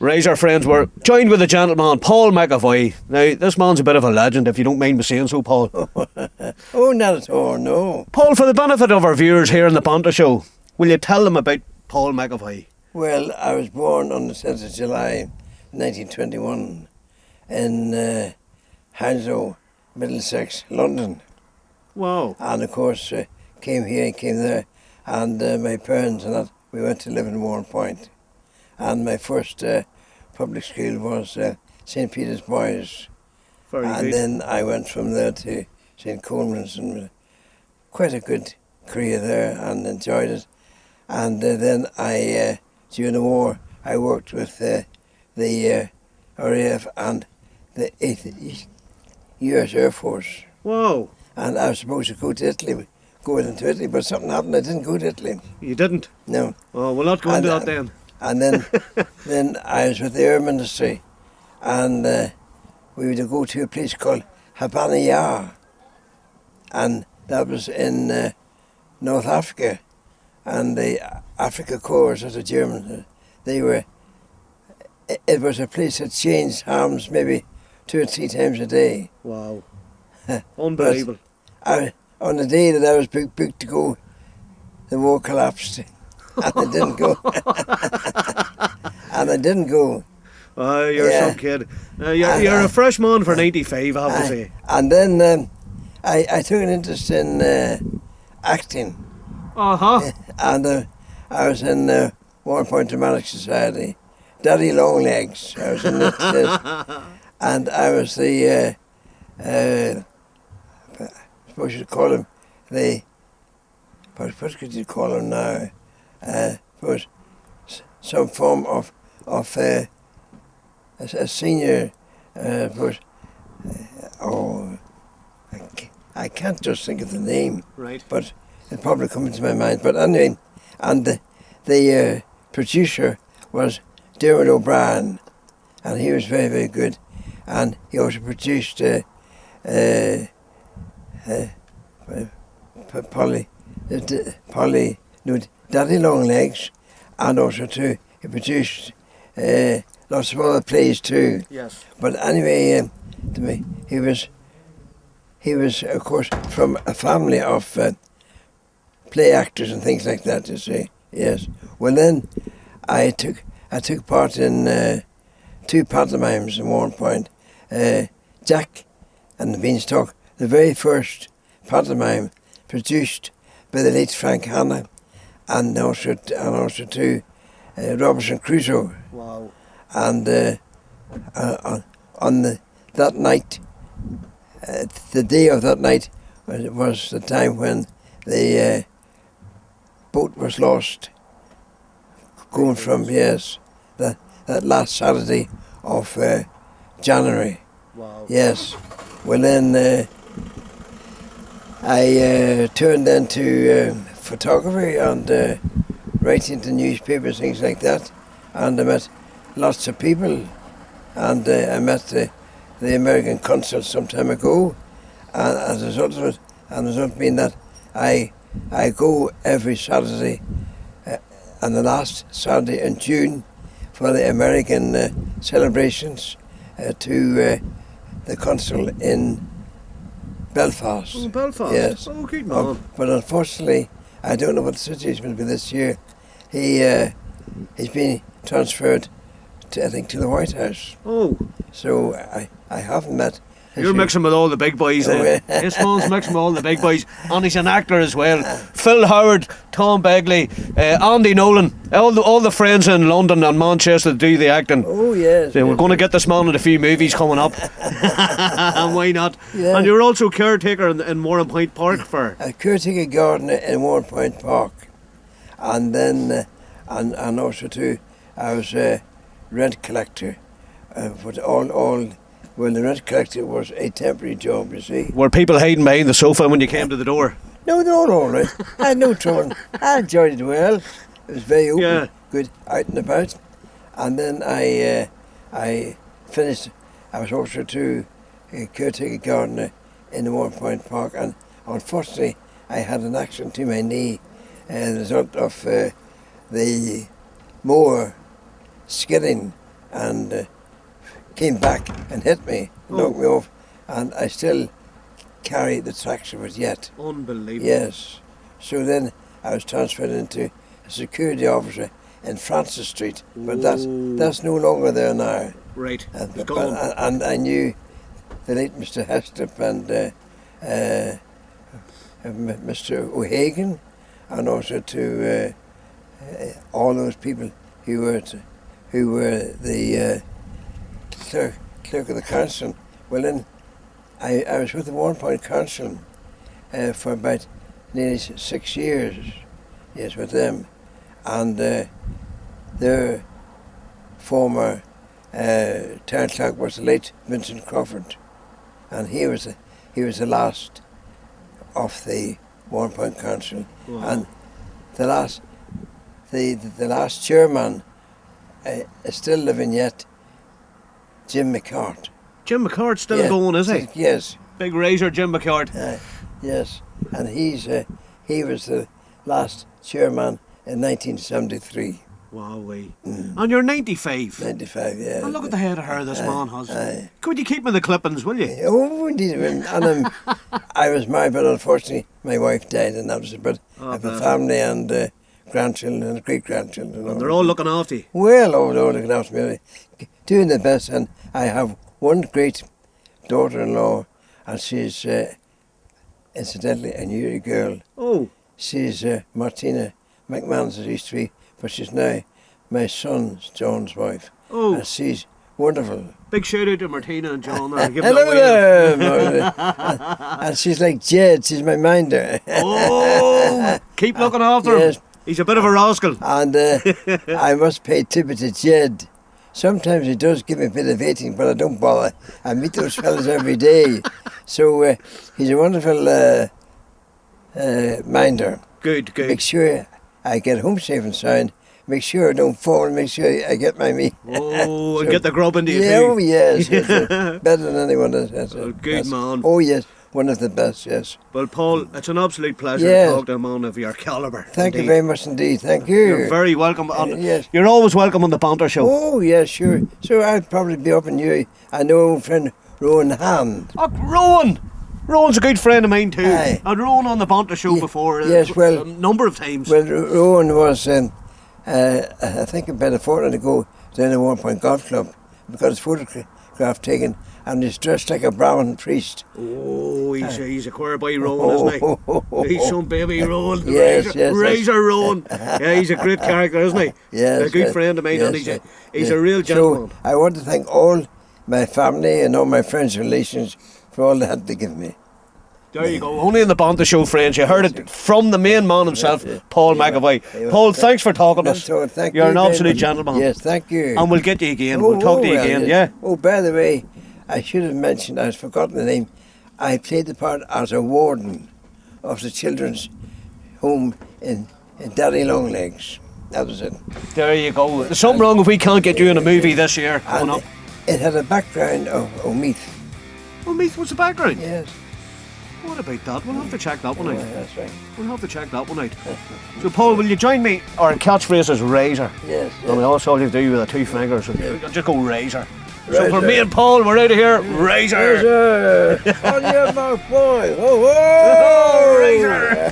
Right, our friends, we're joined with a gentleman, Paul McEvoy. Now, this man's a bit of a legend, if you don't mind me saying so, Paul. Oh, not at all, no. Paul, for the benefit of our viewers here in the Banter show, will you tell them about Paul McEvoy? Well, I was born on the 10th of July 1921 in Hounslow, Middlesex, London. Wow. And of course, came here and came there. And my parents and that, we went to live in Warren Point. And my first public school was St. Peter's Boys. Very and good. Then I went from there to St. Coleman's and quite a good career there and enjoyed it. And then I, during the war, I worked with the RAF and the 8th US Air Force. Wow. And I was supposed to go to Italy, but something happened. I didn't go to Italy. You didn't? No. Oh, we'll not go into that then. And then I was with the Air Ministry, and we would go to a place called Habana, and that was in North Africa, and the Africa Corps, as a German, it was a place that changed arms maybe 2 or 3 times a day. Wow. Unbelievable. On the day that I was booked to go, the war collapsed. And I didn't go. And I didn't go. Oh, you're some kid. You're a fresh man for 95, I have to say. And then I took an interest in acting. Uh-huh. And I was in Warren Point Dramatic Society. Daddy Longlegs. I was in it. And I was the, I suppose you'd call him what could you call him now? Was some form of a senior, I can't just think of the name, right? But it'll probably come into my mind. But anyway, and the producer was Dermot O'Brien, and he was very, very good, and he also produced Daddy Longlegs, and also too he produced lots of other plays too. Yes. But anyway, he was of course from a family of play actors and things like that. You see, yes. Well then, I took part in 2 pantomimes in Warren Point, Jack and the Beanstalk, the very first pantomime produced by the late Frank Hanna, and also to Robinson Crusoe. Wow. And on that night, the day of that night was the time when the boat was lost, going from that last Saturday of January. Wow. Yes. Well then. I turned into photography and writing to newspapers, things like that, and I met lots of people, and I met the American consul some time ago, and as a result of it, and the result being that I go every Saturday and the last Saturday in June for the American celebrations to the consul in Belfast. Oh, Belfast. Yes. Oh, good man. But unfortunately, I don't know what the situation will be this year. He's been transferred to the White House. Oh. So I haven't met. You're mixing with all the big boys then. This man's mixing with all the big boys. And he's an actor as well. Phil Howard, Tom Begley, Andy Nolan, all the friends in London and Manchester that do the acting. Oh, yes. So we're going to get this man in a few movies coming up. And why not? Yeah. And you're also caretaker in Warren Point Park for... A caretaker gardener in Warren Point Park. And then, and also too, I was a rent collector. Well, the rent collector was a temporary job, you see. Were people hiding behind the sofa when you came to the door? No, they're all right. I had no trouble. I enjoyed it well. It was very open, good, out and about. And then I finished. I was also too a caretaker gardener in the Warren Point Park, and unfortunately I had an accident to my knee as a result of the mower skidding and came back and hit me, knocked me off, and I still carry the tracks of it yet. Unbelievable. Yes. So then I was transferred into a security officer in Francis Street, but that's no longer there now. Right. It's And, gone. and I knew the late Mr. Heslip and Mr. O'Hagan, and also to all those people who were the clerk of the council. Well, then I was with the Warren Council for about nearly 6 years. Yes, with them, and their former town clerk was the late Vincent Crawford, and he was the last of the Warren Point Council, and the last chairman is still living yet, Jim McCart. Jim McCart's still going, is he? Yes. Big razor, Jim McCart. Yes, and he was the last chairman in 1973. Wowee. And you're 95. 95, yeah. And look at the head of hair this man has. Could you keep me in the clippings, will you? Oh, indeed. And I was married, but unfortunately my wife died, and that was it. But I have a family and grandchildren and great-grandchildren. And they're all looking after you. Well, they're looking after me. Doing their best, and I have one great daughter-in-law, and she's incidentally a Newry girl. Oh. She's Martina McManus, as used to be, but she's now my son John's wife. Oh. And she's wonderful. Big shout out to Martina and John there. Give Hello them there, and she's like Jed, she's my minder. Oh, keep looking after him. Yes. He's a bit of a rascal. And I must pay tribute to Jed. Sometimes he does give me a bit of eating, but I don't bother. I meet those fellas every day. So he's a wonderful minder. Good. Make sure I get home safe and sound. Make sure I don't fall, and make sure I get my meat. Oh, and get the grub into you yeah, too. Oh, yes. Better than anyone else. Good man. Oh, yes. One of the best, yes. Well, Paul, it's an absolute pleasure to talk to a man of your calibre. Thank you very much indeed. Thank you. You're very welcome. Yes. You're always welcome on the Banter show. Oh, yes, sure. So I'd probably be up in Newry. I know old friend Rowan Hand. Oh, Rowan! Rowan's a good friend of mine too. Aye. I'd Rowan on the Banter show before. Yes, well, a number of times. Well, Rowan was, I think about a fortnight ago, down at One Point Golf Club. We got his photograph taken, and he's dressed like a Brahmin priest. Oh, he's a queer boy, Rowan, isn't he? He's some baby Rowan. Yes, Razor Rowan. Yeah, he's a great character, isn't he? Yes. A good friend of mine, and he's a real gentleman. So I want to thank all my family and all my friends and relations for all they had to give me. There you go. Only in the Banter show, friends. You heard it from the main man himself, Paul McEvoy. Paul, thanks for talking to us. Thank You're you an absolute gentleman. Yes, thank you. And we'll get you again. We'll talk to you again, yeah? Oh, by the way, I should have mentioned, I've forgotten the name. I played the part as a warden of the children's home in Daddy Longlegs. That was it. There you go. There's something wrong if we can't get you in a movie this year. And it had a background of Meath. Oh, Meath was the background? Yes. What about that? We'll have to check that one out. That's right. We'll have to check that one out. So, Paul, will you join me? Our catchphrase is razor. Yes. I mean, that's all you do with the two fingers. Just go razor. So Razor. for me and Paul, we're out of here. Razor. Razor. On your mouth, boy. Oh, Razor.